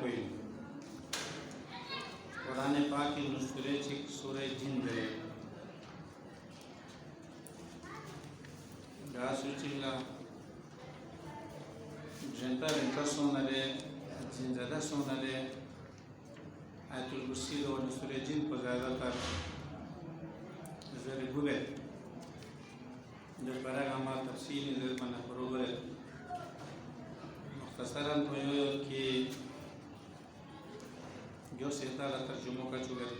कोई कुरान पाक की नुस्खुरे चिक सूरह जिन दे गासु चिल्ला जनता रंता सोनले जिंदा सोनले आयतुल कुर्सी दो नुस्खुरे जिन पर ज़्यादातर ज़रूर गुबे जब बड़ा गामा तफसील नज़र बना बरोबर है मुख्तसरन तो यो कि जो सेता ला तर्जुमों का चुगल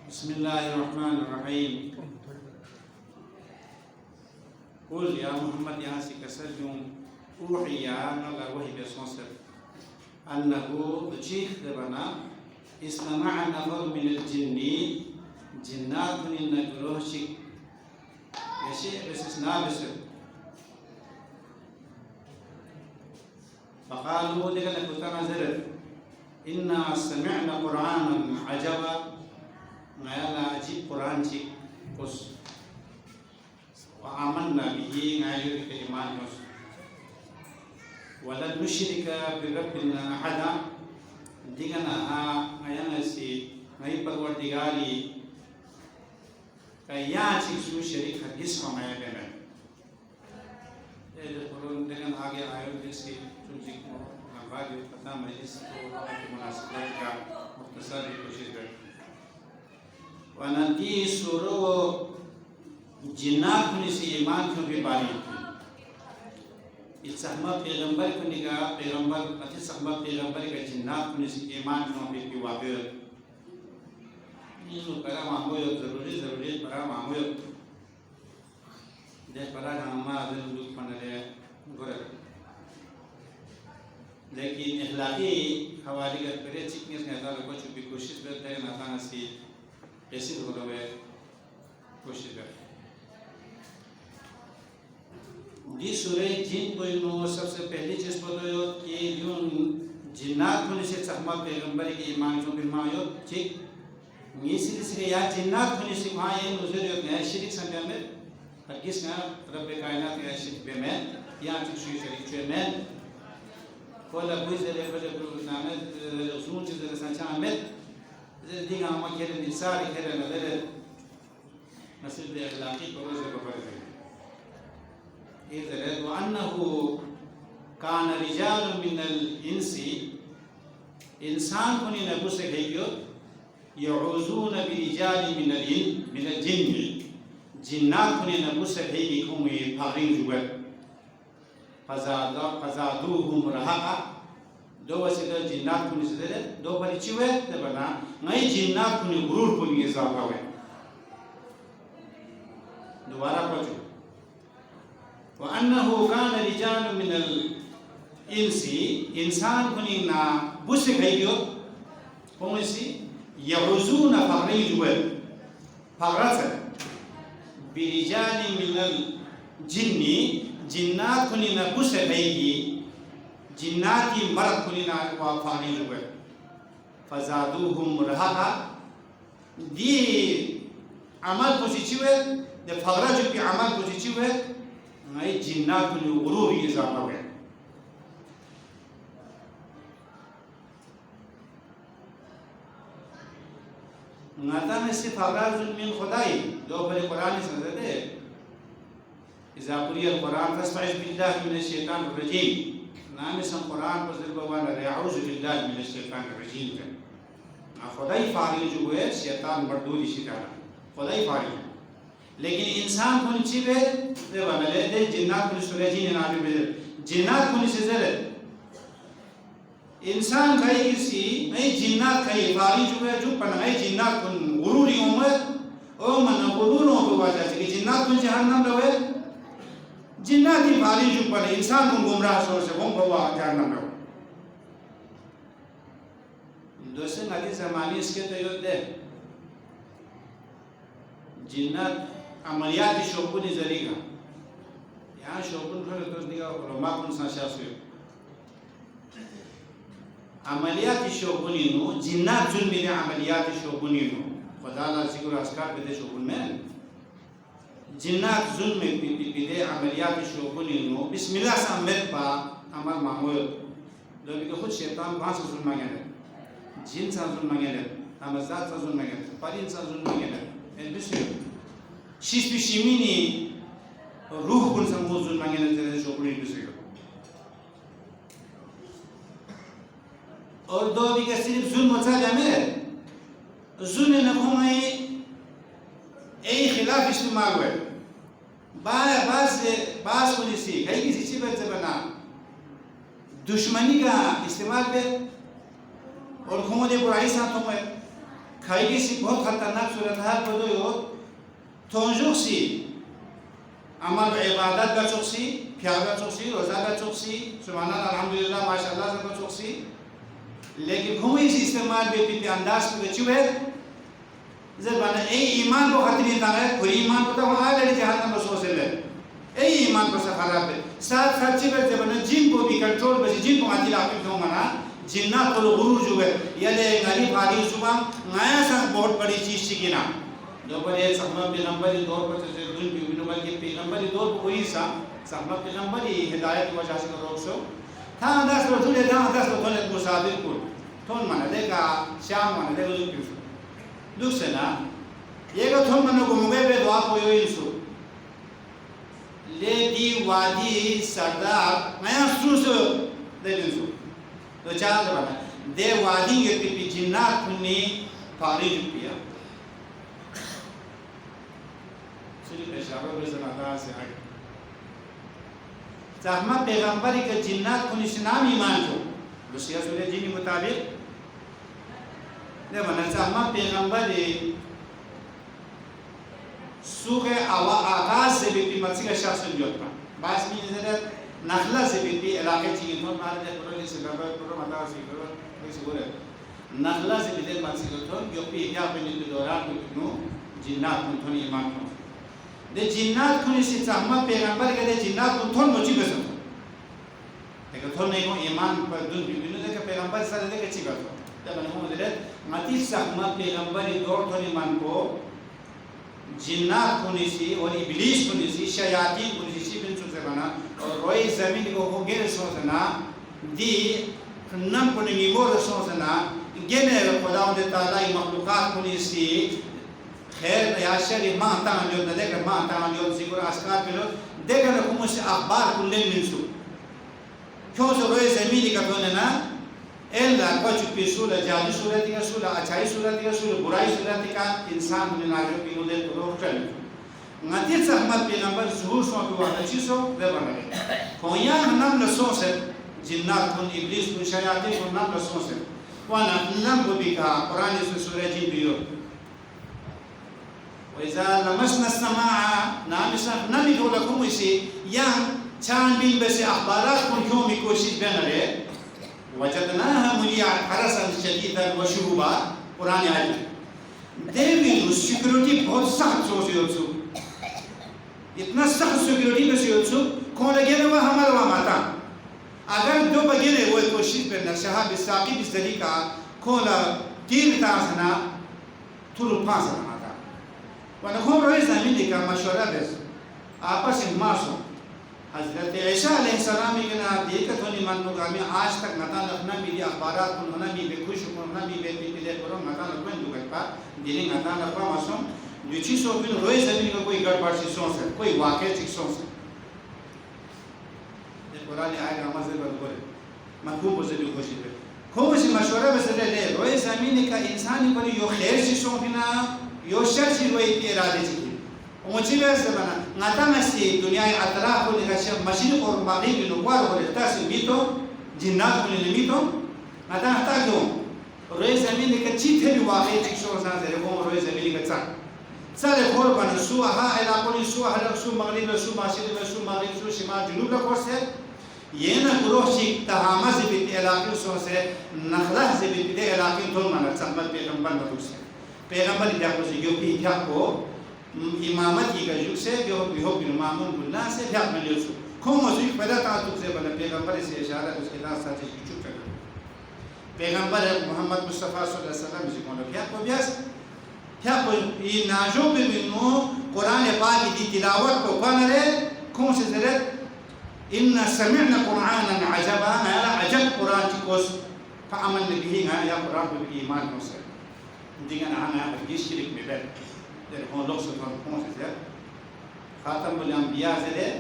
बिस्मिल्लाहिर्रहमानिर्रहीम कुल या मोहम्मद यहाँ से कसर यूं ऊहिया नला वही बेसोंसर अन्नहु चीख दबना इस्मना नफर मिनल जिन्नी जिन्नात मिन नगरोशिक यशे बेसिस नाबिसर फ़क़ालू लेकिन कुत्ता नज़र इन्ना समिअना कुरानन अजबा ngayalah aji Quran cik pos wa amanna bihi ngayu ke iman nos wala nusyrika bi rabbina ahada dingana ngayana si ngai parwardigari kaya cik su syarik hadis mamaya dengan Quran dengan आगे आयो जैसे तुझे को नवाज़ पता मजलिस को मुनासिबत का मुख्तसर कोशिश कर वनती सुरो जिन्नात में से ईमान क्यों भी बारी थी इस सहमत पैगंबर को निगाह पैगंबर अति सहमत पैगंबर का जिन्नात में से ईमान क्यों भी वाक़े ये लोग परा मांगो ज़रूरी परा मांगो देश परा हमारा दिन दुख पनरे गुरे लेकिन इखलाकी हवाले का परे चिकनेस का ताल्लुक कुछ भी कोशिश करते हैं नाताना सी ऐसी होने में कोशिश कर दी सूरह जिन को इन्हों सबसे पहली चीज़ पता है कि जो जिन्नात होने से सहमत पैगंबर के ईमान जो बिल्मायो ठीक मिसिल या जिन्नात होने से वहाँ ये नुज़र एक नया शिरिक संबंध में हकीस ना रब कायनात या शिरिक पे में या चीज़ शिरिक चुए में कोला बुझ दे बजे नामे ज़ून चीज़ दे संचार में दिगा हम केरे निसार केरे नदर नसीब दे अखलाकी परोज़ को पर है इधर तो अन्नहु कान रिजाल मिनल इंसी इंसान को नहीं नबू से गई क्यों यऊज़ून बिरिजाल मिनल जिन्नी जिन्नात को नहीं नबू से गई क्यों ये भारी जुबल फज़ादूहुम रहाका दो वैसे तो जिन्नात को नहीं से दो परिचिवे तो बना नहीं जिन्नात को नहीं गुरूर को नहीं ज़ाका हुए दोबारा पढ़ो वो अन्नहु कान रिजाल मिनल इंसी इंसान को नहीं ना बुश गई क्यों कौन सी यऊज़ून फ़ारी जुबल फ़ारस बिरिजाल मिनल जिन्नी जिन्नात को नहीं ना बुश गई जिन्नाती मर्द को नहीं ना वाफ़ानी जुबल फज़ादूहुम रहाका दी अमल पोजिटिवे दे फ़ारा जो भी अमल पोजिटिवे नहीं जिन्नात को नहीं गुरूर ये ज़ाता हुए नाता में से फ़ारा जुल्मिन खुदाई दो बड़े कुरान से ज़दे इज़ा कुरियल कुरान फ़स्तईज़ बिल्लाहि मिनश शैतानिर रजीम नाम से कुरान पर ज़िल्बवान रयाउज़ बिल्लाहि मिनश शैतानिर रजीम का ना खुदाई फ़ारी जो है शैतान मर्दूदी शिकारा खुदाई फ़ारी लेकिन इंसान को नीचे पे दे वाले दे जिन्नात को सूरह जिन नाम में जिन्नात को नीचे ज़रे इंसान कहीं किसी नहीं जिन्नात कहीं फ़ारी जो है जो पनाहे जिन्नात को गुरूरी उम्र ओ मन गुरूरों को बाजा से कि जिन्नात को जहन्नम लोगे जिन्नात ही फ़ारी जो पने इंसान को गुमराह सोच से गुम हुआ जहन्नम लोग दोस्तों नाती ज़मानी इसके तो योद्दे जिन्नात अमलियाती शोकुनी ज़रीगा यहाँ शोकुन फिर तो दिया रोमाकुन संशासियो अमलियाती शोकुनी नो जिन्नात जुल्मी दे अमलियाती शोकुनी नो खुदा ला जिक्र अस्कार बिदे शोकुन में जिन्नात जुल्मी बिदे अमलियाती शोकुनी नो बिस्मिल्लाह से अमृत पा अमल मामूल लोग के खुद शैतान कहाँ से जुल्म मांगे हैं, जिन से जुल्म मांगे हैं, हमज़ात से जुल्म मांगे हैं, परिन से जुल्म मांगे हैं, इन बिस्मिल शीश बिशिमिनी रूह कुन संगोज जुल्म मांगे हैं जैसे शोकड़ी बिस्मिल और दो भी के सिर्फ जुल्म होता जामे जुल्म न कोई खिलाफ इस्तेमाल हुए बास पुलिसी कहीं किसी चीज़ पर जबना दुश्मनी का इस्तेमाल पे और खुमोदे बुराई साथों में कहीं किसी बहुत खतरनाक सूरत हाल पर दो थोंजोक्सी अमल इबादत बचोक्सी प्यार बचोक्सी रोज़ा बचोक्सी सुभान अल्हम्दुलिल्लाह माशाअल्लाह सब बचोक्सी लेकिन खुमी इस इस्तेमाल पे भी अंदाज़ पे चुबे ज़बान ईमान को खतरी ना है कोई ईमान को तो हम आले जहान्नम में सोचे ले ईमान को सफारा पे साथ साथ चीज़ ज़बान जिन को भी कंट्रोल बस जिन को आती लापे क्यों मना जिन्ना तो गुरु जो है ये ले गली भारी सुबह नया सा बहुत बड़ी चीज़ थी ना जो पर ये सहमा पैगंबर दौर पर जैसे दुन बिनुमल के पैगंबर दौर पर कोई सा सहमा पैगंबर ही हिदायत की वजह से रोक सो था अंदाज़ तो तुले था अंदाज़ तो तुले मुसाफिर को थोन मना देगा शाम मना देगा जो क्यों दूसरे ना ये का थोन मनो को मुझे पे दुआ को यो इंसु ले दी वादी सरदार नया सूस दे इंसु तो चार बना दे वादी ये पिपी जिन्नात कुन्नी पारी जुपिया सिर्फ इशारों में सनाता से आगे सहमा पैगंबर के जिन्नात कुन्नी सिनाम ईमान को दूसरी सूरह जिन के मुताबिक देखो ना सहमा पैगंबर सूखे आकाश से भी मसीह का शख्स जोड़ता बास में जरा नखला से भी इलाके चीज़ में मार दे करो जैसे बाबा करो मता से करो वैसे बोले नखला से भी मसीह को तो जो भी क्या बने तो दौरान में नो जिन्नात को तो ईमान को दे जिन्नात को इसी सहमा पैगंबर के दे जिन्नात को तो मुझी बस देखो तो नहीं को ईमान पर दुन भी बिनु के पैगंबर सारे दे के चीज़ करता जब हम बोले मती सहमा पैगंबर दौर तो ईमान को जिन्नात कुनिसी और इब्लीस कुनिसी शयातीन कुनिसी बिन चुके बना और रोई ज़मीन को हो गए सोचना दी नम कुनिमी मोर सोचना गेने खुदावंद ताला की मखलूक़ात कुनिसी खैर या शरी मां तांजो न देख मां तांजो सिकुर अस्कार पिलो देख न कुमुस अखबार कुल्ले मिंसु क्यों सो रोई ज़मीन का तो ना एल्ला कुछ पिसूला जादू सूरत का सूला अच्छाई सूरत का सूला बुराई सूरत का इंसान ने नाजो की मुझे तो रोक चल ngati सहमत पैगंबर ज़हूर सो को अच्छी सो वे बने कोया नाम लसों से जिन्नात कुन इब्लीस कुन शयातीन कुन नाम लसों से वाना नाम को भी कहा कुरान से सूरह जिन बियो वैसा लमसना समा नाम से नबी को लकुम इसे या चांद बिन बसे अखबारात कुन क्यों भी कोशिश बना रहे वजदनाहा मुलिया हरसन शदीदन व शुहुबा कुरान आयत देवी सिक्योरिटी बहुत सख्त सोचियो इतना सख्त सिक्योरिटी में सोचियो कौन लगे ना वो हमारा वहाँ माता अगर दो बगेरे वो कोशिश पे नशा बिसाकी बिस्तरी का कौन तीन तासना तुरु पास माता वाला कौन रोज़ ज़मीन का मशवरा बस आपस में मासो हज़रत ईसा अलैहिस्सलाम के ना देखत होनी मानो गामी आज तक नता लखना भी अखबारात को होना भी बेखुश होना भी बेपीले करो नता लखना दुकान पर दिल्ली नता लखना मासूम जो चीज़ हो फिर रोए ज़मीन का कोई गड़बड़ सी सोच है कोई वाक़ई चीज़ सोच है ये कुरान आयत हमारे से बरबर महबूब उसे भी खुशी पे खूब सी मशवरा बस ले रोए ज़मीन का इंसान पर यो खैर सी सोच ना यो शर सी रोए के इरादे सी मुझे वैसे बना नाता मस्ती दुनिया अतराफ को निकाल मशीन और मगरिब नुवार और इत्तासी बीतो जिन्नात को निमितो नाता हटा क्यों रोए ज़मीन का चीज़ है भी वाक़ई चीज़ हो सकता है वो रोए ज़मीन का सारे खोल बना सुआ हा इलाकों सुआ हर सु मगरिब सु मशीन सु मगरिब सु शिमाल जुनूब का कोर्स है ये ना ग्रोशी तहामा से भी इलाक़ों सो से नखला से भी इलाक़ों तो माना सहमत पैगंबर मधुर से पैगंबर क्या कुछ यूपी क्या को इमामत की का युग से जो बिन मामून गुन्ना से क्या मिले उसको कौन मौजूद पैदा तातुक से बना पैगंबर से इशारा उसके साथ साथ चीज़ चुप कर पैगंबर मोहम्मद मुस्तफ़ा सल्लल्लाहु अलैहि वसल्लम जी को क्या को बियास क्या को ये नाजो पे बिनो कुरान पाक की तिलावत को कौन रे कौन से जरूरत إن سمعنا قرآنا عجبا نالا عجب قرآن تكوس فأمن به يا قرآن بالإيمان نوسر دينا أنا بجيش كلك مبل ده هون لوكس هون كون سير خاتم الأنبياء زده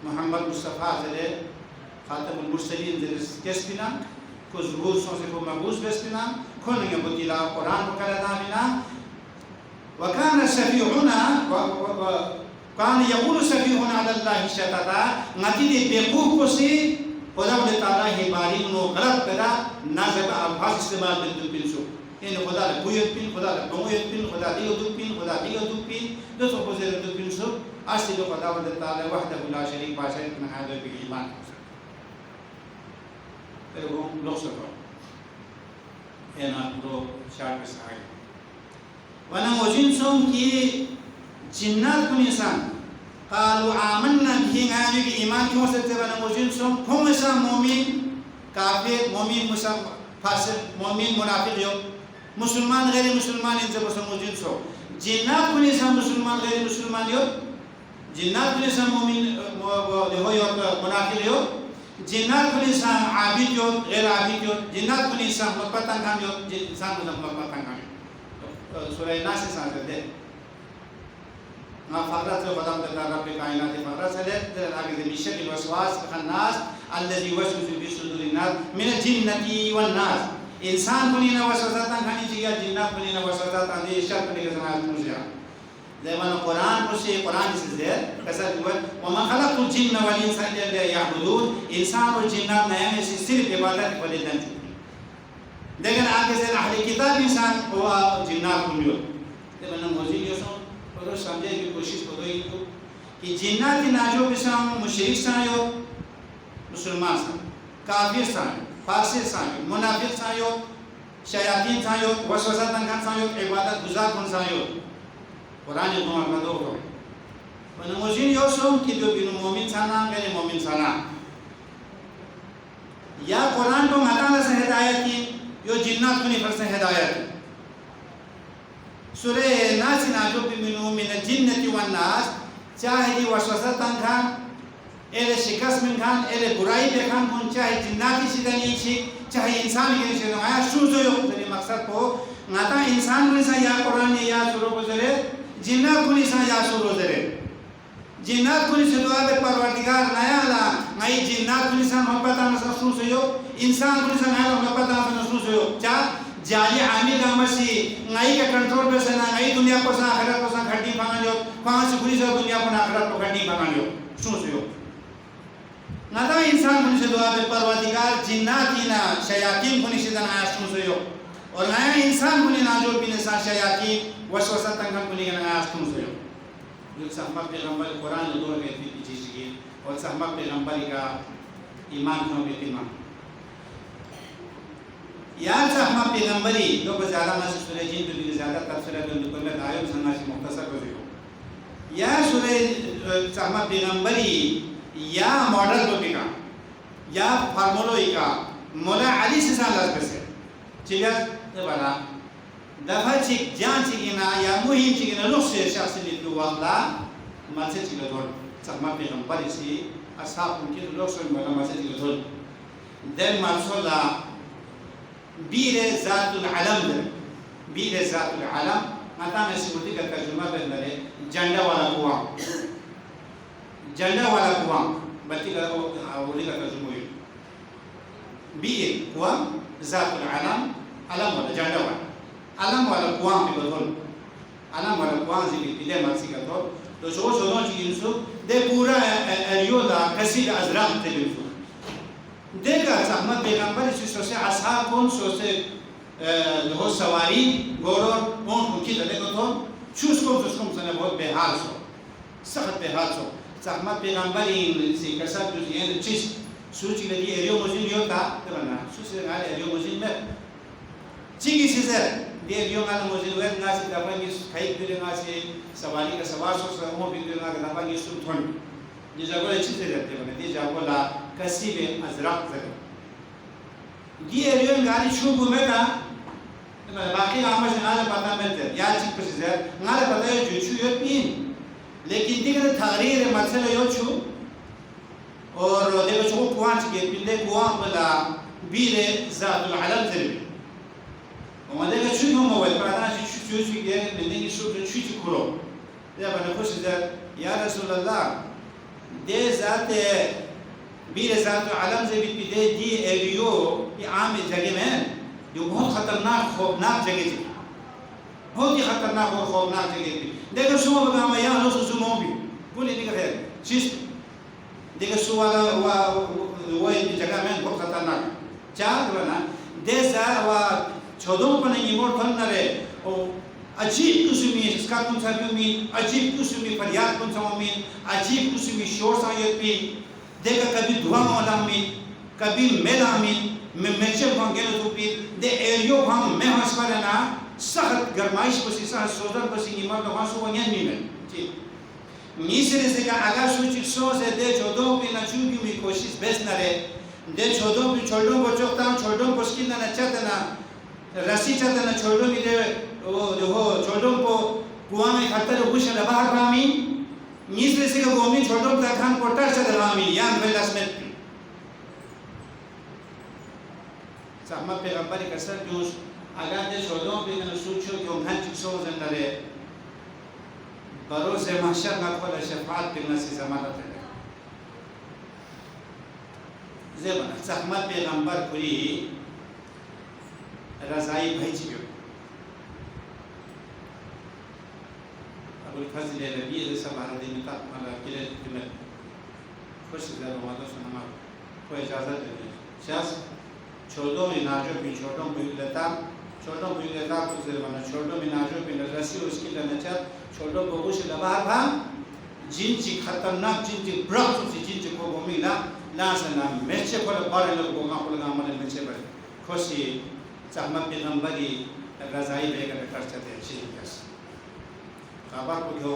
محمد مصطفى زده خاتم المرسلين زده كسبنا كزبوس سوسي كمبوس بسبنا كون يبتلا قرآن وكلا بنا وكان سفيهنا كان يقول سفيهنا على الله شتاتا نتيجة بيقوف بسي خدا تعالى هبارين نو غلط بدا نازل ألفاظ استعمال بالدبين شو إن خدا لبويت بين خدا لبويت بين خدا ديو دبين خدا ديو دبين دو تقول دبين شو أصل خدا تعالى وحده لا شريك باشر من هذا بالإيمان تلقون لوسفر هنا لو شاك سعي وانا موجين سوم كي جنات كنيسان قالوا آمنا به غاني بإيمان كي وصلت وانا موجين سوم هم إنسان مؤمن كافر مؤمن مسلم فاسق مؤمن منافق يو مسلمان غير مسلمان إنسان بس موجين سوم جنات كنيسان مسلمان غير مسلمان يو جنات كنيسان مؤمن ده يو منافق يو جنات كنيسان عابد يو غير عابد يو جنات كنيسان مقبتان كام يو إنسان مقبتان كام سورة الناس سانده ما فقرات خدام تدار رب الكائنات فقرات سلت هذه بشر الوسواس الخناس الذي يوسوس في صدور الناس من الجنة والناس إنسان كنينا وسوسات كاني جيا جنات كنينا وسوسات عندي شر كنينا زمان مزيا زمان القرآن بسي قرآن سيزير كسر يقول وما خلقت الجن والإنس إلا ليعبدون إنسان والجنات نعم سير عبادة فلدن dengan akhirnya ahli kitab insan bahwa jinnat punya, tapi namun muziknya orang sampai di koshis pada itu, कि जिन्नात की नाजो बिसाम मुशरिक सायो मुसलमान सा काफिर सायो फासिक सायो मुनाफिक सायो शयातीन सायो वसवसा तंगन सायो इबादत गुजार कौन सायो कुरान ये तुम अपना दो हो बनमुजिन योसों कि जो बिनु मोमिन साना गैर मोमिन साना या कुरान तो मताना से हिदायत की यो जिन्नात को नहीं फर्ज से हिदायत सूरह नास नाजो बिनु मिन जिन्नति वन नास चाहे ये वसवसा तंगन एले शिकस में खान एले बुराई देखन कौन चाहे जिन्नाती सिदानी ची चाहे इंसान के लिए तो आया शुरू जो तेरे मकसद को नाता इंसान को निशा या कुरान या शुरू को जरे जिन्नात को निशा या शुरू जरे जिन्नात को निशा दुआ बे परवरदिगार नया ला नई जिन्नात को निशा मोहब्बत आना शुरू जो इंसान को निशा नया मोहब्बत आना शुरू जो चा जाली आमिर आमसी नई के कंट्रोल पे से ना नई दुनिया को सा आखिरत को सा खड्डी भांगा जो कहाँ से बुरी से दुनिया को ना आखिरत को खड्डी भांगा जो शुरू जो नाता इंसान को निशा दुआ बे परवरदिगार जिन्नाती ना शयातीन को निशा ना शुरू जो और नया इंसान को ना जो भी निशा शयातीन वसवसा तंगन को ना शुरू जो जो सहमत पैगंबर कुरान दो में थी चीज़ की और सहमत पैगंबर का ईमान को बेतिमा यार सहमत पैगंबरी दो को ज़्यादा मत सूरज जिन तो भी ज़्यादा तफसीर कर दो पहले दायम संगाशी मुख्तसर कर दो या सूरज सहमत पैगंबरी या मॉडल को बिका या फार्मूलो इका मोला अली से साल से चिल्ला तो बना दफा चिक जान चिकिना या मुहिम चिकिना लोग से शास्त्र लिखो वाला माचे चिल्ला तो सहमत पैगंबरी सी असाब उनके लोग से बोला माचे चिल्ला तो दर मार्शला बीर ज़ातुल आलम माता में सिमुती का तर्जुमा बंदरे झंडा वाला कुआं बल्कि का ओली का तर्जुमा है बीर कुआं ज़ातुल आलम वाला झंडा वाला कुआं भी बदल आलम वाला कुआं जी पिले मर्सी का तो जो चीज़ दे पूरा एरियोला कसी अज़राम तेलुगु देखा सहमत पैगंबर इसी सोचे असाब कौन सोचे लोग सवारी गोरों कौन उनकी लड़े को तो चूस को सने बहुत बेहाल सो सख्त बेहाल सो सहमत पैगंबर इन से कैसा जो ये चीज़ सूची लगी एरियो मुझे था तो बना सूची लगा एरियो मुझे में चीज़ से दे एरियो का मुझे वे ना से दबा ये खाई बिले ना से सवारी का सवार सो समूह बिले ना का दबा ये सुन थोन ये जगह अच्छी से रहते बने ये जगह ला कसी में अज़राक ज़रूर ये एरियो गाड़ी शुभ में था बाकी आमज नाले पता में थे या चिक पर से नाले पता है जो चुयो पीन लेकिन दिखने थारीर मसले यो चु और देखो चुको कुआं के पिंडे कुआं वाला बीरे ज़ातुल अलम ज़रिए और देखो चुको मोबाइल पर आना चुको के पिंडे की सूट चुको करो ये बना खुश इधर या रसूल अल्लाह दे ज़ाते बीरे ज़ातुल अलम ज़रिए पिंडे दी एरियो ये आम जगह में ये बहुत खतरनाक खौफनाक जगह थी बहुत ही खतरनाक और खौफनाक जगह थी देखो सुबह बगा मैं यहाँ लोग सुबह भी बोले नहीं कर चीज़ देखो सुबह वो जगह में बहुत खतरनाक चार बना देशा व छोड़ो पने इमोट फल न रहे और अजीब कुसुमी इसका कौन सा भी उम्मीद अजीब कुसुमी फरियाद कौन सा उम्मीद अजीब कुसुमी शोर सा ये भी देखा कभी धुआं वाला उम्मीद कभी मेला उम्मीद मैं मैचर भांगे न तो भी दे एरियो भांग मैं हंसवाले ना सहत गरमाइश पसी सहत सोडर पसी इमोट तो हंसो वो नहीं मिले ठीक मिस्र से का आगा सूची सो से दे छोड़ो भी ना चुकी मी कोशिश बेस न रहे दे छोड़ो भी छोड़ो बच्चों ताम छोड़ो बस्किन ना चाहते ना रस्सी चाहते ना छोड़ो भी दे वो जो हो छोड़ो को कुआं में खतर उसे लबार रामी मिस्र से का गोमी छोड़ो तक खान कोटर से रामी यान वेलास में साहब पैगंबर के कसर जोश आगा दे छोड़ो भी ना सूचो क्यों खान चिक्सो जन न रहे बरोसे महशर ना खोले शफात बिना से ज़मानत है ज़ेबना सहमत पैगंबर पूरी रज़ाई भेज गयो अबुल फज़ल नबी जैसा भारत में तक माला किले में खुश ज़रा वादा सुना कोई इजाज़त नहीं शायद छोड़ो में नाजो भी छोड़ो बुइलता तो ज़ेबना छोड़ो में नाजो भी रस्सी उसकी लनचर छोड़ो बबूश लबार भा जिनची खतरनाक जिनची ब्रह्म जिनची को बोमिला लासना मेचे पर बारे लोग बोगा पर गामने मेचे पर खुशी सहमत पैगंबरी रज़ाई लेकर खर्चा दे शिरकस काबा को क्यों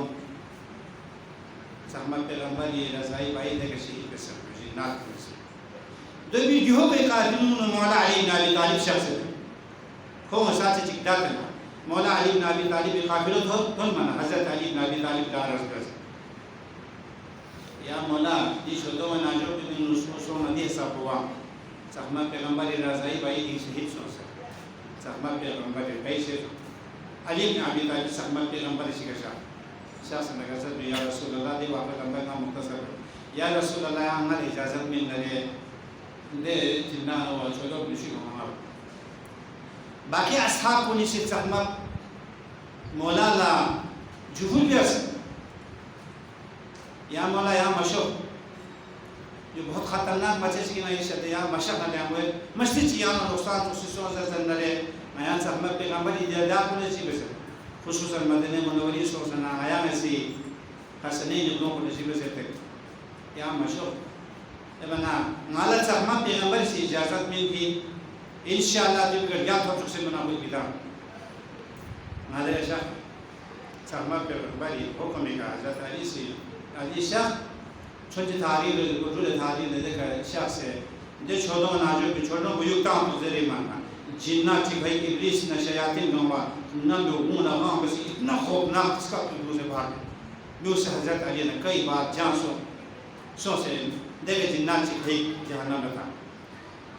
सहमत पैगंबरी रज़ाई भाई लेकर शिरकस जिन्नात से दो भी जो के कानून मौला अली इब्न अबी तालिब शख्स को मसाज चिकदा करना मौला अली इब्न अबी तालिब काफिरों धन मना हज़रत अली इब्न अबी तालिब दारस कर या मौला दी शोधों में नाजो के दिन उसको नदी हिसाब हुआ सहमत पैगंबर रज़ाई भाई दी शहीद सो से सहमत पैगंबर कैसे अली इब्न अबी तालिब सहमत पैगंबर शिकशा शासन नगरत या रसूल अल्लाह दे वाक़ पैगंबर का मुख्तसर या रसूल अल्लाह हमारे इजाज़त में नरे दे जिन्ना और छोड़ो निशी हमारा बाकी अस्हाब को निशी सहमत मौला ला जुहूल व्यस या मौला या मशो जो बहुत खतरनाक मचे की नहीं शते या मशक ना हुए मस्ती चिया ना नुकसान तो सिसों से जन्नरे मैं सहमत पैगंबर इजाज़त को निशी बस खुसूसन मदीने मुनव्वरी सो सना आया में सी हसनी जुगलों को निशी बस थे या मशो एबना नालत सहमत पैगंबर से इजाज़त मिलती इंशाअल्लाह जब गया तो से मना कोई बिता नादर शाह सहमत पैगंबर हुक्म का हज़रत अली से अली शाह छोटे तारीर गुरुल तारीर ने देखा शाह से जे छोड़ो नाजो भी छोड़ो बुयुक्ता तो जरे मानना जिन्ना ची भाई इब्लीस न शयातीन गवा न लोगों न वहाँ बस इतना खौफनाक इसका तो से भाग जो से हज़रत अली ने कई बार जान सो से देखे जिन्ना ची भाई जहन्नम में था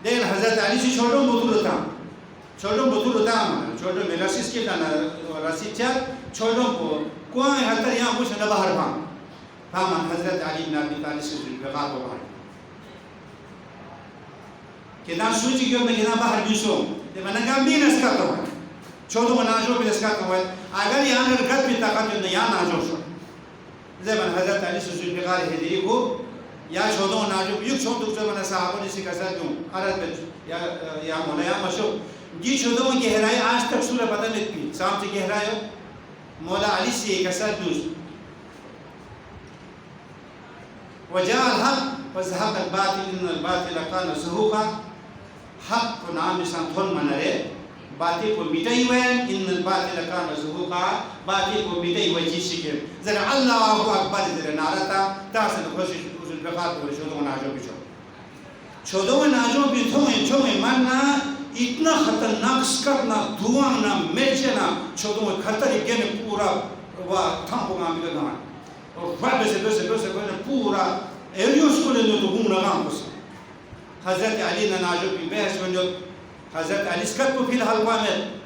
देख हज़रत अली से छोड़ो बुतुल था छोड़ो मेरा सिस्के का ना रसीद चार छोड़ो को कोई हतर यहाँ कुछ न बाहर भाग फामन हज़रत अली इब्न अबी तालिब से जुल्फ़िकार को बाहर कितना सूची क्यों में कितना बाहर दूसरों ते मैंने कहा भी नस्का तो है छोड़ो मनाजो भी नस्का तो है अगर यहाँ नरकत भी ताकत जो नहीं यहाँ नाजो शो ज़ेबन हज़रत अली से जुल्फ़िकार हिदरी को या छोड़ो नाजो युग छोड़ दूसरे मना साहबों ने सिखा सा क्यों अरब या मौला या मशो जी छोड़ो में गहराई आज तक सूरह पता नहीं थी सामने गहराई मौला अली से एक असर दूसरा वजाल हक वज़हक़ अल-बातिल इन्न अल-बातिल कान ज़हूक़ा हक को नाम संथोन मनरे बातिल को मिटाई हुए इन्न अल-बातिल कान ज़हूक़ा बातिल को मिटाई हुए चीज़ के ज़रा अल्लाहु अकबर ज़रा नारा था तासन खुशी उस प्रकार को छोड़ो नाजो भी छोड़ो मानना इतना खतरनाक स्कर्ट ना धुआं ना मेचे ना छोड़ो खतर इगेन पूरा वा थांपो गामी का गान और वापस से पूरा एरियोस को ले लो तो घूम लगा कुछ हज़रत अली ने नाजो की बहस में जो हज़रत अली स्कत को फिर हलवा में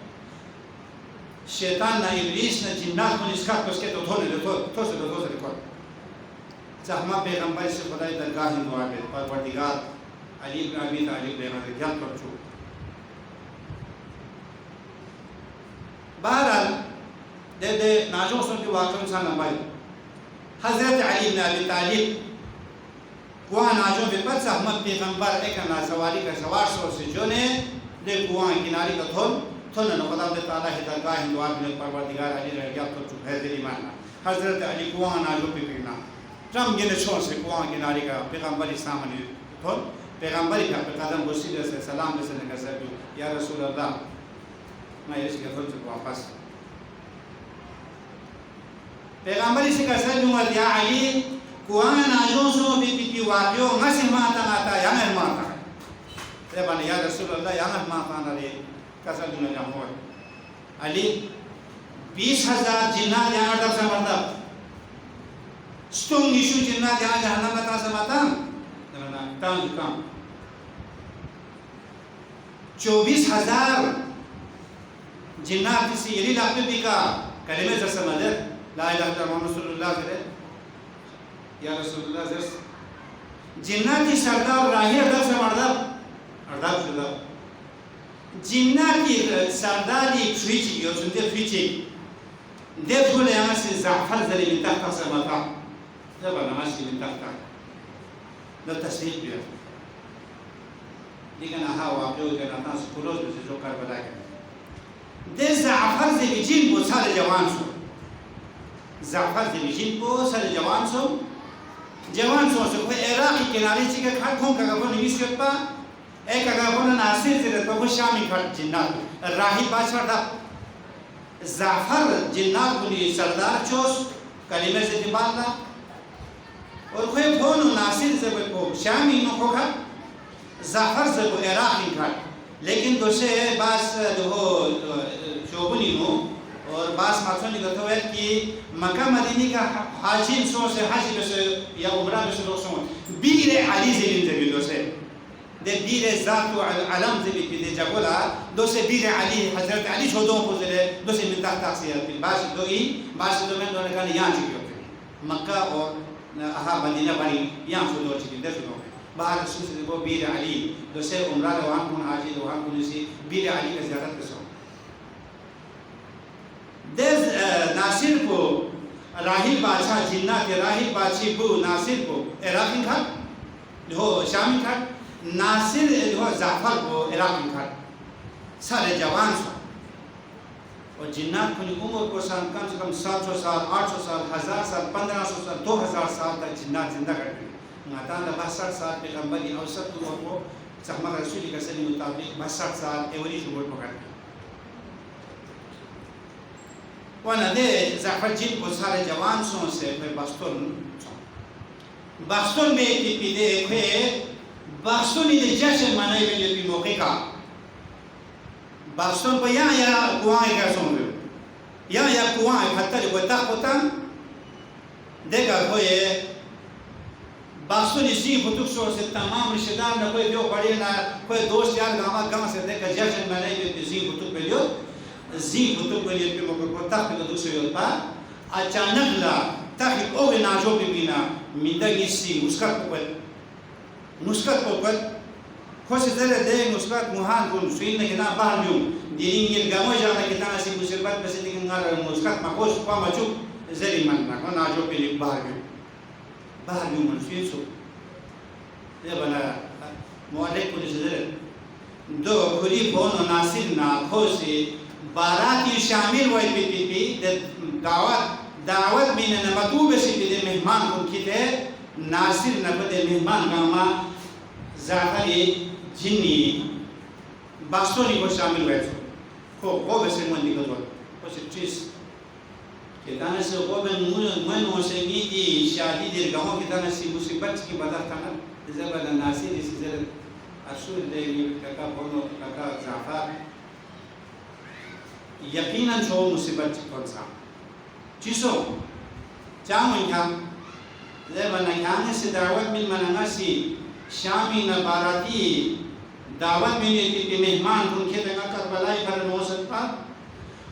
शैतान ना इब्लीस ने जिन्नात को इसका उसके तो थोड़े से कौन चाहमा पैगंबर से खुदा दरगाह में दुआ के परवरदिगार अली इब्न अबी तालिब ने ज्ञान कर चुका बहरहाल दे नाजो सुन के वाक़ इंसान नंबर हज़रत अली इब्न अबी तालिब कुआं नाजो के पद चाहमा पैगंबर एक ना सवारी का सवार सो से जो ने दे कुआं किनारे का थोन न खुदा ताला की दरगाह में दुआ में परवरदिगार अली ने ज्ञान कर चुका है तेरी मानना हज़रत अली कुआं नाजो पे पीना ट्रम गिने छोड़ से कुआं किनारे का पैगंबर सामने थोन पैगंबर का कदम बुसीले से सलाम देने का सब या रसूल अल्लाह मैं इसके थोड़ से वापस पैगंबर से का सब दूंगा या अली कुआं नाजो सो भी वाक्यो मसे माता आता या मैं माता है बने या रसूल अल्लाह या मैं माता ना रे कैसा दूंगा जाऊँ अली 20,000 जिन्नात यहाँ डर से मरता स्टोंग इशू जिन्नात यहाँ जहन्नम में तासे माता ना काम 24,000 जिन्नात किसी यली लाख में बिका कलिमे जैसे समझे ला इलाहा इल्लल्लाह मुहम्मद रसूलुल्लाह से या रसूलुल्लाह से जिन्नात की सरदार राही अदब से मरदा अदब शुदा जिन्नात की सरदारी फ्रीची यो सुनते फ्रीची दे फुले यहाँ से जाफर जरी में तख्ता से मता जब नमाज की में तख्ता लो तस्वीर भी लेकिन आहा वाक़ई के नाता से पुरोज में से जो कर बताया दे जाफर से बिजिन को सारे जवान सो जाफर से बिजिन को सारे जवान सो से कोई इराक के किनारे से के खाट खों का कौन निमिष करता एक अगर कौन नासिर से तो वो शामी खाट जिन्नात राही बादशाह था जाफर जिन्नात को लिए सरदार चोस कलिमे से दिबाला और कोई कौन नासिर से को शामी नो को खाट जाफर से को इराक नहीं खाट लेकिन दोसे बास जो हो शोभनी हो और बास माथों ने कहा है कि मक्का मदीने का हाजिम सो से हाजी में से या उमरा में से लोग सो बीरे अली ज़मीन ज़मीन दोसे दे बीरे ज़ात व अलम ज़मीन की दे जबला दोसे बीरे अली हज़रत अली छोड़ों को ज़रे दोसे मिलता ताक़िया फिर बास दो में दोनों का यहाँ चुकी होती मक्का और आहा मदीना बनी यहाँ छोड़ो चुकी दे छोड़ो बाहर रसूल से वो बीरे अली दोसे उमरा लोहान कौन हाजी लोहान कौन सी बीरे अली का ज़्यादा कसो देश नासिर को राही बादशाह जिन्ना के राही बादशाह को नासिर को इराक़ी खाट जो शामी खाट नासिर जो जाफर को इराक़ी खाट सारे जवान सा और जिन्नात को उम्र को साल कम से कम 700 साल 800 साल 1000 साल 1500 साल 2000 साल तक जिन्नात जिंदा करते हैं नातान 62 साल पैगंबर की औसत उम्र को सहमा रसूल के सही मुताबिक 62 साल एवरेज उम्र पकड़ते वाना दे जाफर जिन को सारे जवान सो से कोई बास्तोन में की पीदे कोई बास्तोन इधर जैसे मनाई में जो मौके का बास्तोन को या कुआं क्या सोंगे या कुआं हत्ता जो कोई तक होता देखा कोई बास्तोन इसी फुटुक सो से तमाम रिश्तेदार न कोई जो बड़े ना कोई दोस्त यार गांव से देखा जैसे मनाई में इसी फुटुक पे जो जी फुटुक पे लिए पे मौके को तक पे दूसरे योद्धा अचानक ला तक ओगे नाजो पे बिना मिंदगी सी मुस्कत पर खुश ज़रे दे मुस्कत मुहान कुन सुइन ने कितना बाहर न्यू दिलिंग ये गाँव जाना कितना सी मुसीबत में से लेकिन गार मुस्कत माकोस पा मचुक ज़री मन ना को नाजो पे लिए बाहर न्यू मन सुइन सो ये बना मुआलिक पुलिस ज़रे दो खुरी फोन नासिर ना खोसे बाराती शामिल हुए पी दावत में न मतूब से पी मेहमान को किते नासिर न पदे मेहमान गामा जाफरी जिन्नी बास्तोनी को शामिल हुए को वैसे मन निकल गया कुछ चीज के दाने से को मन हो से की शादी देर गांव के दाने से मुसीबत की बता था ना जब नासिर इस जर असूल देगी काका बोलो काका जाफर यकीनन शो मुसीबत कौन सा चीज़ों चाहूँ क्या ले बनाने से दावत मिल मनाना सी शामी न बाराती दावत में ये मेहमान उनके तक करबला पर नो सकता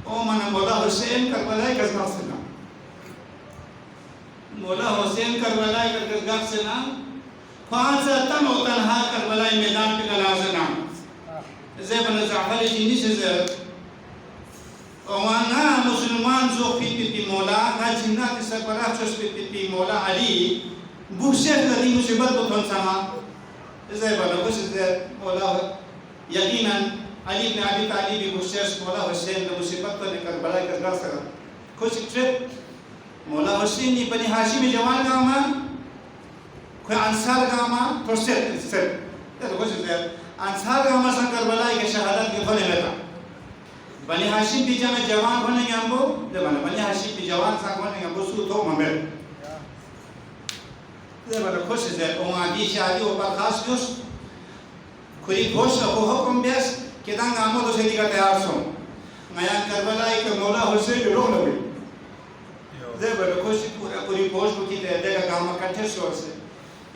ओ मना मौला हुसैन करबला का गसना मौला हुसैन करबला का गसना पांच तम तनहा करबला मैदान पे गलाजना जे बन जाफर जिनी से ओमाना मुसलमान जो पी मौला का जिन्ना के सरबराह चोस पी मौला अली बुशे कदी मुसीबत बतन समा जे बन बुश मौला यकीनन अली ने अबी तालिब बुशे मौला हुसैन ने मुसीबत तो करबला का गसना कुछ ट्रिप मौला हुसैन ने बनी हाशिम जवान गामा कोई अंसार गामा तो से तो कुछ अंसार गामा से करबला के शहादत के फले में बनी हाशिम बीजा में जवान होने के हमको जब बनी हाशिम भी जवान सा होने के हमको सू तो ममेर जब बड़ा खुश है ओ आदि शादी ओ खास यूस कोई घोष को हुक्म बेस के दांग आमो तो से दिखा तैयार सो नया करबला के मौला हुसैन रोक लगे जब बड़ा खुश पूरी घोष को की देगा काम इकट्ठे सोच से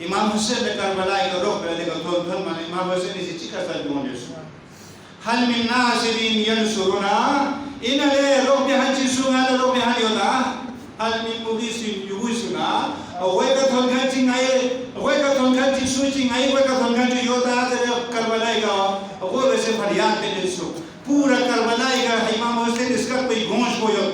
इमाम हुसैन ने करबला के रोक देगा तो माने इमाम हुसैन ने चिका सा जोने हल मिन नासिरीन यंसुरुना इनले रोबे हंची सुना रोबे हनियोदा हल मिन मुगिसिन युगुसुना वेका थोलगंची ngaye वेका थोलगंची सुची ngaye वेका थोलगंची योदा तेरे करबलाएगा वो वैसे फरियाद पे निसो पूरा करबलाएगा इमाम हुसैन इसका कोई घोंस को यो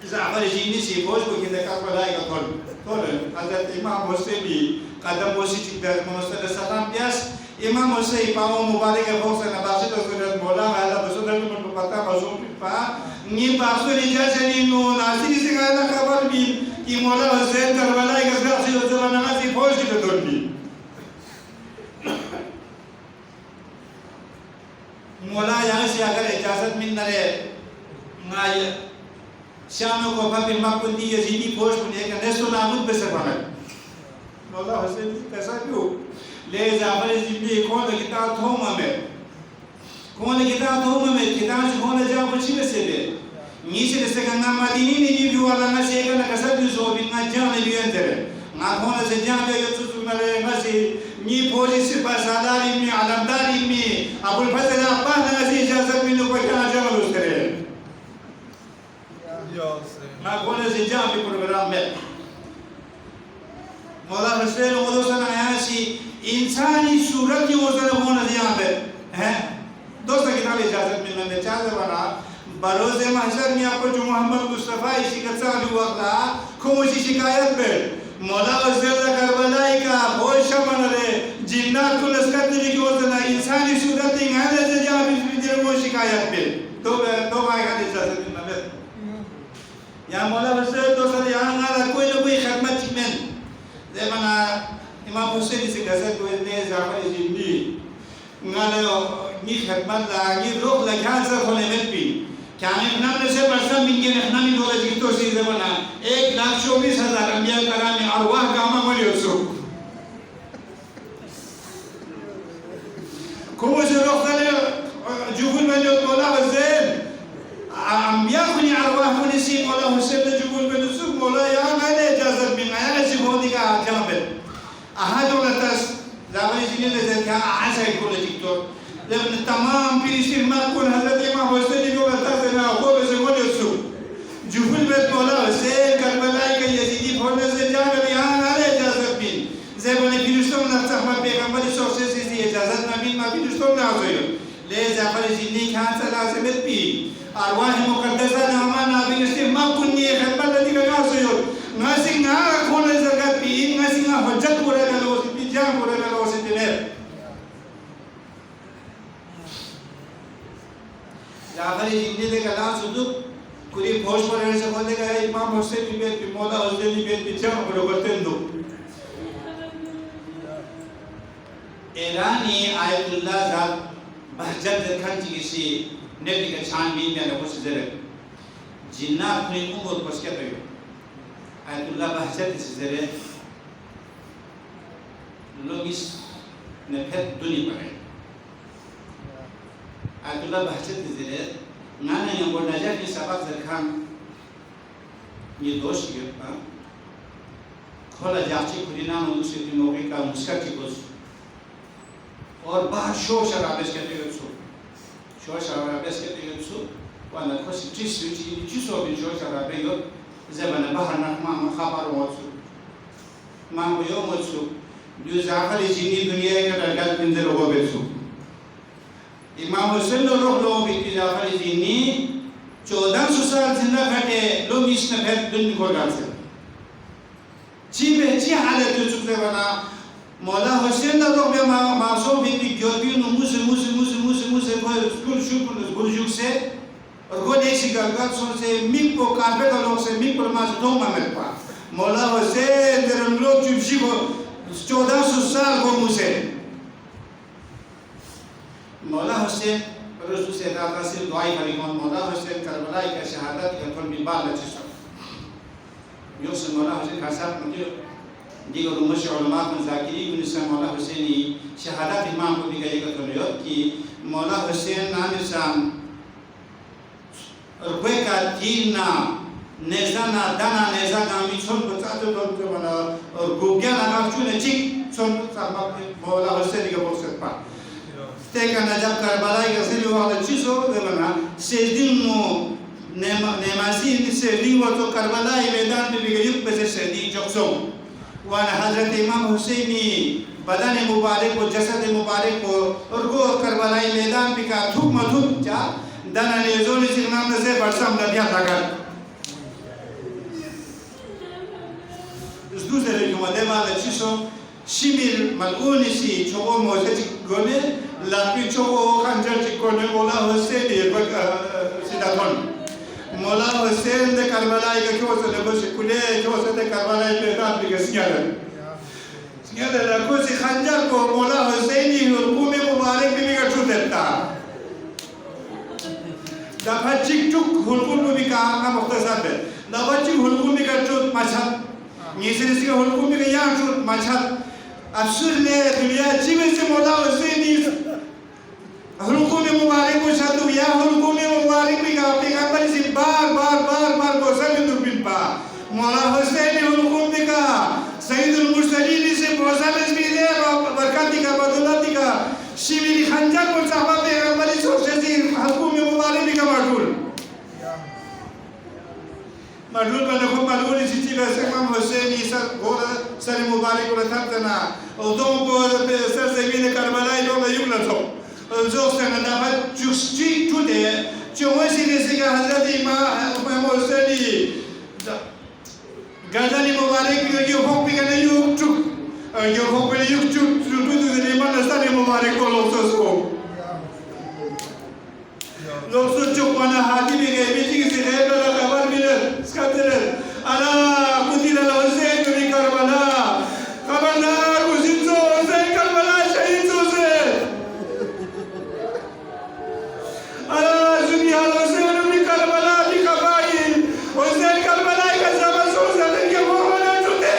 जाफर जिनी से घोंस को किधर करबलाएगा थोल हजरत इमाम हुसैन भी कदम बोसी चिकदार मोहम्मद सल्लल्लाहु अलैहि Imam Hussein pawo mubarak ke boksa na basu to surat mola ala basu to mun pata basu pa ni basu ni jase ni no nasiri se gala khabar bi ki mola Hussein Karbala ke gasi to zamana si fauj ki to bi mola yahan se agar ijazat मिल न रहे ngaye शाम को फिर मक्कुंदी Yazidi फौज को लेकर Nesto नाबूद पे से बना मोला हुसैन कैसा क्यों ले जाफर जिंदगी कौन किताब थोमा में किताब कौन जा बची में से ले नीचे से गंगा मदीनी ने भी वाला ना से का कसब जो बिना जान भी अंदर ना कौन से जान के जो सुनले ना से नी पुलिस बसादारी में आलमदारी में अबुल फजल अब्बा ना से इजाजत में को क्या जवाब उस करे ना कौन से जान भी प्रोग्राम में मौला हुसैन वो दोस्त आया सी इंसानी सूरत की वजह होना यहाँ पे है दोस्तों किताब इजाजत में मैंने चाह बना बरोज़े महशर में आपको जो मोहम्मद मुस्तफ़ा इसी कच्चा हुआ था खुशी शिकायत पे मौला हुसैन करबला का बहुत शमन रे जिन्नात को लश्कर तेरी की वजह इंसानी सूरत ही है जैसे जहाँ भी वो शिकायत पे तो भाई का इजाजत में मैं यहाँ मौला हुसैन दोस्तों यहाँ ना कोई ना कोई खिदमत में ज़माना इमाम हुसैन से गजर को इतने जाफर जिंदी ngalo ni khidmat la ni rok la khansa khone met pi kya naam se barsa minge ne naam dole jito se zamana 1,24,000 अंबिया कराम अरवाह गामा मली उसो como se rok tale jubul mali mola husain अंबिया खुनी अरवाह खुनी सी mola husain jubul mali उसो mola ya मैंने इजाजत में आया से होने का जहां पे أحد ولا تاس زاوية جنين لذلك أحد يقول دكتور لأن تمام بيصير ما يكون هذا ما هو سيد يقول تاس أنا هو بس يقول يسوع جبل بيت مولا زين كربلاء كيزيدي فونا زين جامع بيان على إجازة بين زين بني بيرستون نفسه ما بيعمل سوسيس زي إجازة ما بين ما بيرستون نازويه ليه زافر جنين كان سلاسل بين أرواح مقدسة نعمان نبي ما كوني خدمة الذي كنازويه ناسينا كون زرقات بين ناسينا حجت بوره نلوسي بيجام بوره نلوسي تنير जाफर जिंदगी के कलाम सुदुक कुरी फौज पर ऐसे बोलने का इमाम हुसैन की बेट मौला हुसैन की बेट पीछे हम लोग करते हैं दो ईरानी आयतुल्लाह जात बहजत देखा जिसे नेट के छानबीन में लोगों से जरे जिन्ना अपने उम्र पर क्या करें आयतुल्लाह बहजत से जरे लोग इस नफरत दुनिया पर है Ayatullah bahasa diziret, ngana yang bernajak di sahabat zerkam, ni dos gitu, खोला जाची खुदिना मुझसे दिनों का मुस्का की कुछ और बाहर शोर शराबे के लिए शोर शराबे के लिए वाला कुछ चीज़ भी शोर शराबे यो ज़माने बाहर नकमा मखाबार वाचु मां वो यो मुझसे जो ज़ाखरी जिनी दुनिया के दरगाह पिंजर होगा बेचु इमाम हुसैन लोग भी ज़ाखरी जिनी 1400 साल जिंदा घटे लोग इसने फिर दुनिया को डाल से ची हालत जो चुके बना मौला हुसैन लोग भी मासूम भी कि ज्योति मुझे कोई स्कूल बुजुर्ग से और वो देसी गलगत सुन से मिक को कारपेट लोग से मिक पर मास दो मामले पा मौला हुसैन तेरे लोग चुपसी को 1400 साल को मुझे मौला हुसैन रसूल से दाता से दुआई करी कौन मौला हुसैन करबला की शहादत का कौन बिबाल लच्छी सो यो से मौला हुसैन खासा मुझे दिगो रुमश उलमा में जाकिरी उनसे मौला हुसैनी शहादत इमाम को भी कहेगा तो यो कि मौला हुसैन नाम शाम रुपए का तीना नेज़ाना दाना नेज़ा गामी छोड़ बचाते तो बना और गुग्या लगा चुने चिक छोड़ सामा मौला हुसैन का बोल सकता तेका नजब करबला के सिले वाला चीज़ों देवना सेदिनो नेमाज़ी सेदी वो तो करबला मैदान पे भी युग पे से सेदी जोक्सों वाला हज़रत इमाम हुसैनी बदन मुबारक को जसद मुबारक को और वो करबला मैदान पे का थूक मधुक जा दाना ने जोली सिग्नाम से बरसाम नदियाँ ताकत दूसरे जो मध्य वाला चीज़ों शिमिर मलूनी सी चोको मोज़े चिकोने लापी चोको खंजर चिकोने मौला हुसैन ये सिद्धांतन मौला हुसैन दे करबला के क्यों से लेबो शिकुले क्यों से दे करबला पे काम भी सियाले लाको से खंजर को मौला हुसैन ही हुकूम मुबारक भी का छू देता दफाचिक चुक हुकूम भी का मुख्तसर है दफाचिक हुकूम भी का छू मछल नीचे से हुकूम भी का यहाँ छू मछल अफसर ने दुनिया जीवन से मौला हुसैनी हुकूम मुबारक को शादू या हुकूम मुबारक भी का पैगंबर से बार को सभी दुर्बिन पा मौला हुसैनी हुकूम भी का सईदुल मुरसलीन से मौसम भी दे बरकत का बदौलत का शिविर खंजर को साहबा पैगंबर से हुकूम मुबारक भी का मडूल पर देखो मडूल इसी चीज़ से इमाम हुसैन सर गोरा सर मुबारक को रखता ना और दो को सर ज़मीन करबला जो ना युग लतो जो से ना बात चुस्ची चुदे चुम्मा से का हज़रत इमाम हुसैन गर्दन मुबारक भी जो होक भी करने युग चुक जो होक भी युग चुक तो इमाम सर मुबारक को लोग चुक वाना हाथी भी गए बीच की से गए वाला खबर मिले स्कंदर अला कुतिला हुसैन भी करबला खबरदार हुसैन करबला शहीद से अला दुनिया हुसैन भी करबला भी कबाइल हुसैन करबला का जमाना से के वो होने चुके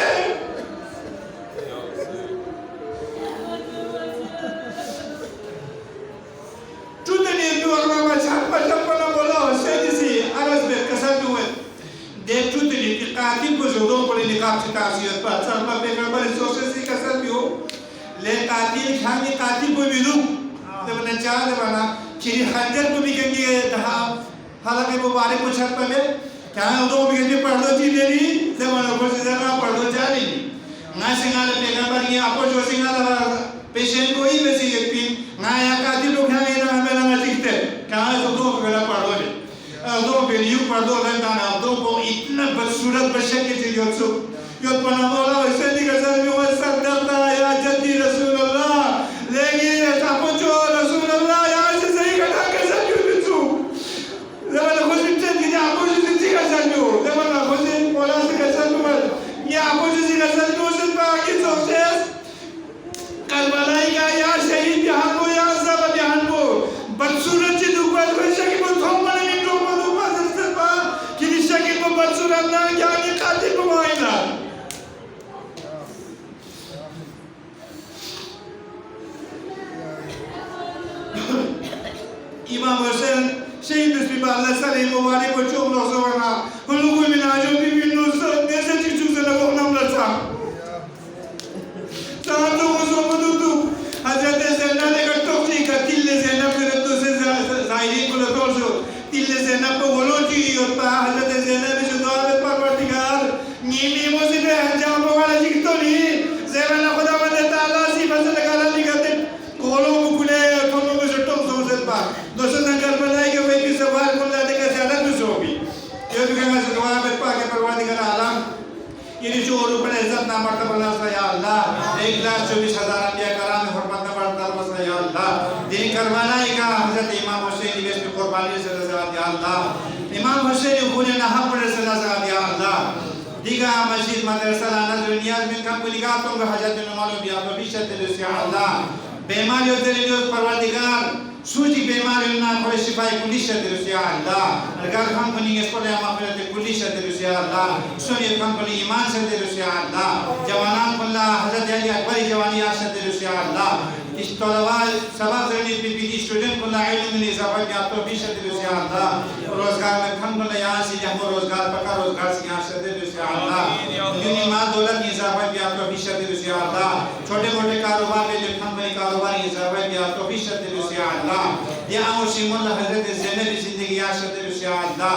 चुदनी दुआ में छप्पन बोला हुसैन सी अरज में कसर हुए देख चुदनी कि कातिल को जोड़ों पर निकाब से तासीर पर साहब पैगंबर सोचे सी कसर भी हो ले कातिल खाने कातिल को भी दूँ जब न चाह दे बना किरी खंजर को भी कहेंगे दहा हालांकि मुबारक को छत पर ले क्या उनको भी कहेंगे पढ़ दो चीज़ नहीं जब उन्होंने कुछ जगह पढ़ दो जा नहीं ना सिंगाले पैगंबर ये आपको जो सिंगाला पेशेंट को ही वैसे एक पीन ना या कातिल लोग हैं ये ना हमें ना दिखते क्या है तो दो बेला पढ़ दो दो बेलियों पढ़ दो लेकिन ना दो को इतना बदसूरत बशक के चीज़ योत्सु योत पना बोला वैसे नहीं कर सकते वो सदका या जद्दी रसूलुल्लाह लेकिन आपको जो रसूलुल्लाह यहाँ से सही कटा कर सकते हो बिचू लेकिन कुछ इंसान की आपको जो सिंची कर सकते हो लेकिन कुछ बोला से कर सकते हो ये आपको जो सिंची कर सकते हो सिर्फ आगे सोचे करबला का यहाँ शहीद यहाँ को यहाँ सब यहाँ को बदसूरत चीज़ ऊपर वैसे कि वो थोड़ा मने में तो वो ऊपर से पा कि निश्चय कि वो बदसूरत ना क्या ये कातिल को मायना इमाम हुसैन शहीद बिस्मिल्लाह अल्लाह सल्लल्लाहु मुबारक को चोम लोग सोना हुलुगु मिनाजो भी नुस देश की चीज़ ना वो नाम लगा तो मुझे तो हज़रत ज़ैनब ने कटो सी कतिल ज़ैनब के तो से ज़ाहिरी को तो जो तिल ज़ैनब को बोलो जी और पा हज़रत ज़ैनब जो दुआ में परवरदिगार नीमी मुझे ने हजाम वाला जी तो नहीं ज़ैनब खुदा वंदे ताला सी फजल करा निकते कोलो मुकुले कोनो में जटो सोचत पा दोस्तों नगर बनाए के वे की सवाल को लाते के ज़्यादा कुछ होगी ये भी कहना दुआ में पा के परवरदिगार आलम ये जो और ऊपर इज्जत ना मर्तबा ना या अल्लाह 1,24,000 अंबिया कराम हरमत ना बढ़ता बस या अल्लाह दिन करवाना का हजरत इमाम हुसैन इस पे कुर्बानी से नजात या अल्लाह इमाम हुसैन को ने ना पड़े से नजात या अल्लाह दिगा मस्जिद मदरसा लाना दुनिया में काम को निकाल तो हजरत नमालो बिया तो बिशत से अल्लाह बीमारियों से जो परवरदिगार सूजी बीमारियों ना कोई शिफाई कुली शत या अल्लाह अगर हम को नहीं इसको ले हम अपने कुली शत या अल्लाह सोनी हम को ईमान से या अल्लाह जवानां को अल्लाह हजरत अली अकबर जवानी आशत या अल्लाह इस तलवा सबक जरूरी पीपीडी स्टूडेंट को अल्लाह इल्म में इजाफा किया तो बिशत या अल्लाह रोजगार में हम को यहाँ से हम रोजगार पका रोजगार से यहाँ से या अल्लाह दुनिया माल दौलत में इजाफा किया तो बिशत या अल्लाह छोटे मोटे कारोबार में जो हम में कारोबार इजाफा किया तो बिशत या अल्लाह या आमुशिमुल्लाह हजरत ज़ैनब जिंदगी आशत या अल्लाह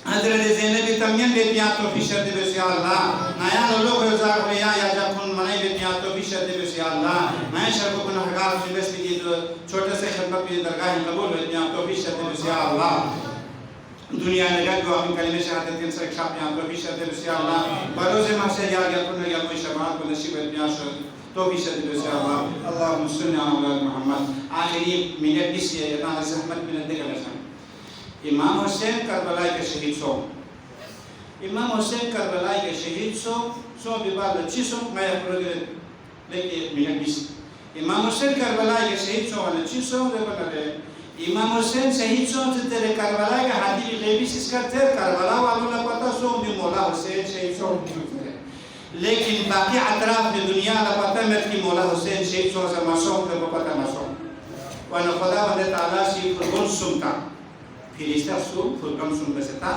हजरत ज़ैनब तमियन ले पिया तो बिशत या अल्लाह नया लोग रोज़ार में या जब उन मनाई ले पिया तो बिशत या अल्लाह नया शर्फ को नहकार में बस की जो छोटे से खिदमत में दरगाह कबूल ले पिया तो बिशत या अल्लाह दुनिया ने गल को हम कलमे शहादत के सर छाप यहाँ तो बिशत या अल्लाह बरोज़े महसे यार या कुन या कोई शबात को नसीब पिया तो बिशत या अल्लाह अल्लाहुम्मा सल्ली अला मुहम्मद आखिरी मिनट इस ये इतना ज़हमत मिलने के लिए इमाम हुसैन करबला के शहीद सो इमाम हुसैन करबला के शहीद सो विवाद अच्छी सो मैं अपने लेके मिनट इस इमाम हुसैन करबला के शहीद सो वाले अच्छी सो दे बता इमाम हुसैन शहीद सो तेरे करबला के हादी गैबी इसका तेरे करबला वालों ने पता सो भी मौला हुसैन शहीद सो लेकिन बाकी अतराफ में दुनिया का पता है कि मौला हुसैन शहीद सो से मासूम थे वो पता मासूम वाला खुदा वंदे ताला सी फुरगुन सुनता फिर इस तरह सो फुरगुन सुन बसे था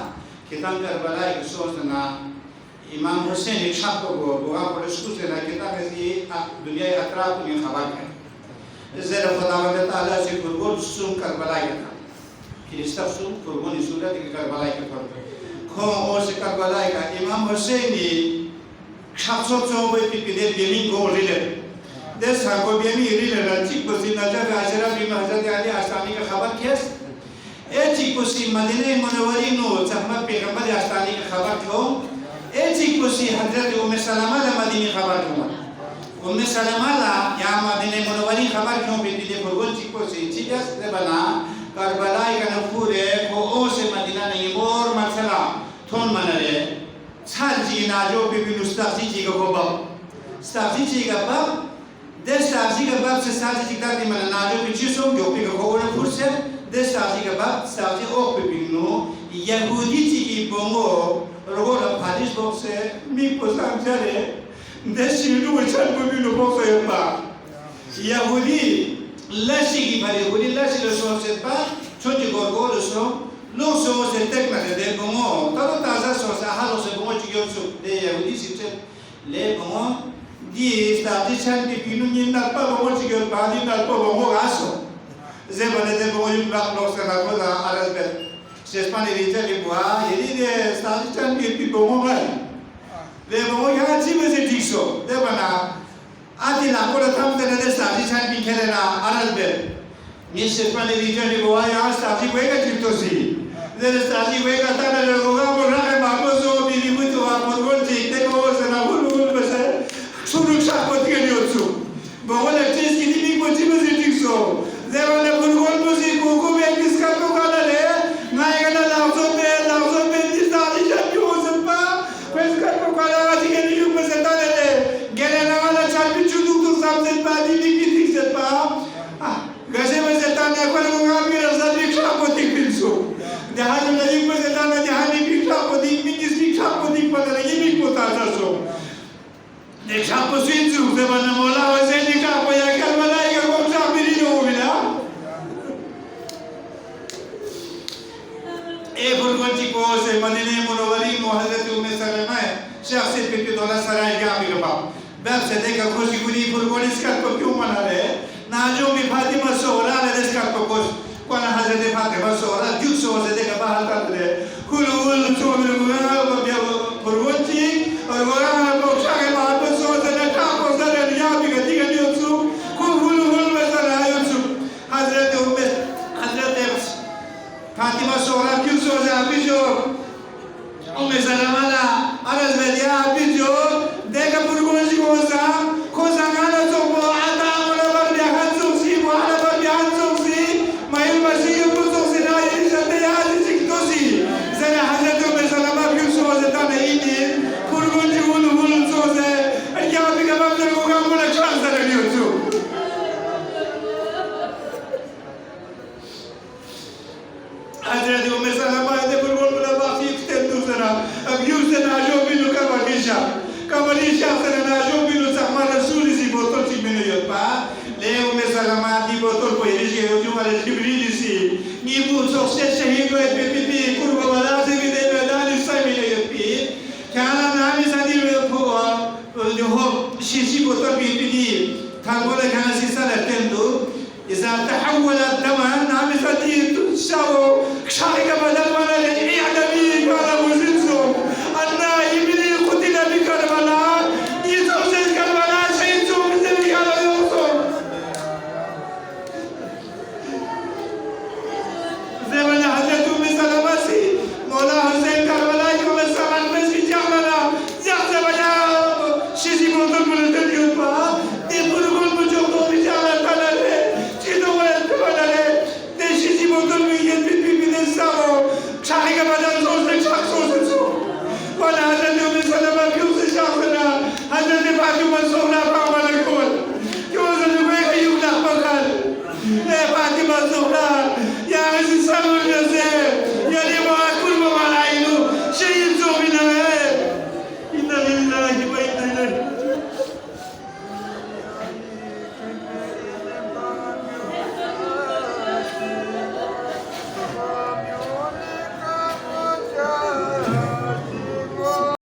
किताब करबला एक सोच ना इमाम हुसैन एक शब्द को बुआ पर इसको से ना किताब में ये दुनिया अतराफ में खबर है ज़रा खुदा वंदे ताला सी फुरगुन सुन करबला के था फिर इस तरह सो फुरगुन सूरत के करबला के फर्क खो और से करबला का इमाम हुसैन ने शासक जो वो पिपीदे बेमिंग को रिले देश को बेमिंग रिले रचिक बसी नजर आशरा भी हजरत अली आस्तानी का खबर केस ए चिकुसी मदीने मुनव्वरी नो जहमत पैगंबर आस्तानी का खबर क्यों ए चिकुसी हजरत उम्मे सलमा ला मदीने खबर क्यों उम्मे सलमा ला या मदीने मुनव्वरी खबर क्यों पिपीदे फुरगुन चिकुसी चिजस से बना करबला का नफूरे को ओ से मदीना नहीं मोर मसला थोन मनरे साजी नाजो बिबी नुस्ताजी जी का बाप स्ताजी जी का बाप देश स्ताजी का बाप से स्ताजी जी का दिन मना नाजो बिची सोम जो भी का कोने फुर्से देश स्ताजी का बाप स्ताजी ओ बिबी नो यहूदी जी की बोंगो रोला फारिश बॉक्स से मी पोसाम चले देश शिलू बच्चन बिबी नो बॉक्स है पा यहूदी लशी की भारी यहूदी लशी लो सोम से पा छोटी गोरगो लो सोम लोग सोच से तक ना दे बोंगो तब ताज़ा सोच हालो से बोंगो चिक्यों सो दे यहूदी सिर्फ ले बोंगो दी स्टार्टी चैन की पिनु निं नाल्पा बोंगो चिक्यों बादी नाल्पा बोंगो आसो ज़ेबने दे बोंगो युग लाख लोग से नाको दा आरस बे शेषपानी रीचे लिपुआ यदि दे स्टार्टी चैन की पि बोंगो में ले बोंगो यहाँ चीज़ से ठीक सो दे बना आदि नाको ला थम दे दे स्टार्टी चैन पि खेले ना आरस बे ये शेषपानी रीचे लिपुआ यहाँ स्टार्टी वेगा चिप्तो सी There is study way ka tana le goga mo na ke bago so bili mutu wa mo gol ti te ko se na bulu bulu bese suru sha ko ti ni otsu bo wala tis ki ni ko ti mo ti so there wala bulu gol mo si ko ko be kis ka ko kala le na ga na la so be ti study ja ki ho se pa pes ka ko kala ti ke ni ko se ta le gele na wala cha pi chu du tu sam se pa di ni ki ti se pa gase me se ta na ko ko ga mi ra sa bi sha ko ti so जहाँ जो नजीक में से जाना जहाँ भी बिखरा को दिख भी किस बिखरा को दिख पता नहीं भी कोता था सो देखा को स्विच से बना मौला वैसे निका को या कर बनाएगा को सा भी नहीं हो मिला नाजों में फातिमा सोहरा लेस का पकोस कोना हजरत फातिमा सोहरा जुक सोहरा दे का बाहर कर दे कुल सोहरा गुना बबिया पुरवंची और गुना बोक्षा के बाहर सोहरा ने का पोसा ने या भी गति गति उसु कुल में सरा उसु हजरत फातिमा सोहरा क्यों सोहरा अभी जो उम्मे सलामाना अरज में दिया अभी जो देखा पुरवंची को सांगाना तो إذا تحول الدم نعم فتي تشاو شارك بدل ولا لإعدامي ولا مزيد